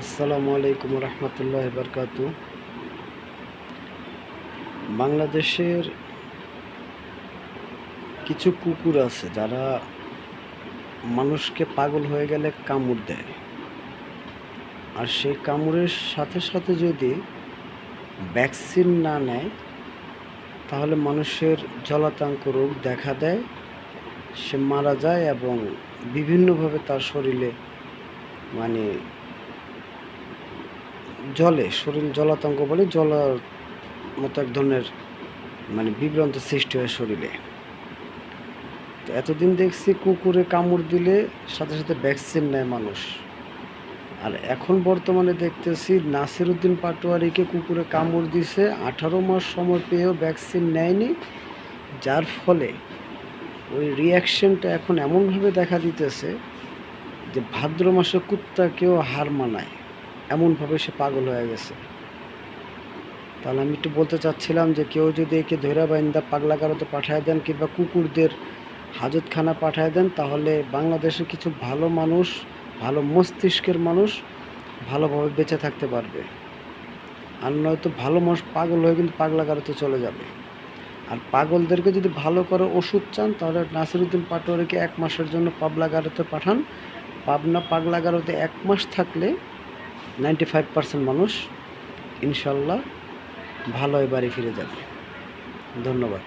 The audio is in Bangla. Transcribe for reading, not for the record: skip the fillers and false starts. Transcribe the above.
আসসালামু আলাইকুম রহমতুল্লাহ বরকাতু। বাংলাদেশের কিছু কুকুর আছে যারা মানুষকে পাগল হয়ে গেলে কামড় দেয়, আর সেই কামড়ের সাথে সাথে যদি ভ্যাকসিন না নেয় তাহলে মানুষের জলাতঙ্ক রোগ দেখা দেয়, সে মারা যায় এবং বিভিন্নভাবে তার শরীরে মানে শরীর জলাতঙ্ক বলে জলার মতো এক ধরনের বিভ্রান্ত সৃষ্টি হয় শরীরে। তো এতদিন দেখছি কুকুরে কামড় দিলে সাথে সাথে ভ্যাকসিন নেয় মানুষ, আর এখন বর্তমানে দেখতেছি নাসিরউদ্দিন পাটোয়ারিকে কুকুরে কামড় দিছে, 18 মাস সময় পেয়েও ভ্যাকসিন নেয়নি, যার ফলে ওই রিয়াকশনটা এখন এমনভাবে দেখা দিতেছে যে ভাদ্র মাসে কুত্তাকেও হার মানায়, এমনভাবে সে পাগল হয়ে গেছে। তাহলে আমি একটু বলতে চাচ্ছিলাম যে কেউ যদি একে ধৈরা বাইন্দা পাগলাগারোতে পাঠায় দেন কিংবা কুকুরদের হাজতখানা পাঠায় দেন, তাহলে বাংলাদেশের কিছু ভালো মানুষ, ভালো মস্তিষ্কের মানুষ ভালোভাবে বেঁচে থাকতে পারবে। আর নয়তো ভালো মানুষ পাগল হয়ে কিন্তু পাগলাগারোতে চলে যাবে। আর পাগলদেরকে যদি ভালো করে ওষুধ চান তাহলে নাসিরউদ্দিন পাটোয়ারিকে 1 মাসের জন্য পাগলাগারোতে পাঠান। পাগলাগারোতে 1 মাস থাকলে 95% মানুষ ইনশাল্লাহ ভালো বাড়ি ফিরে যাবে। ধন্যবাদ।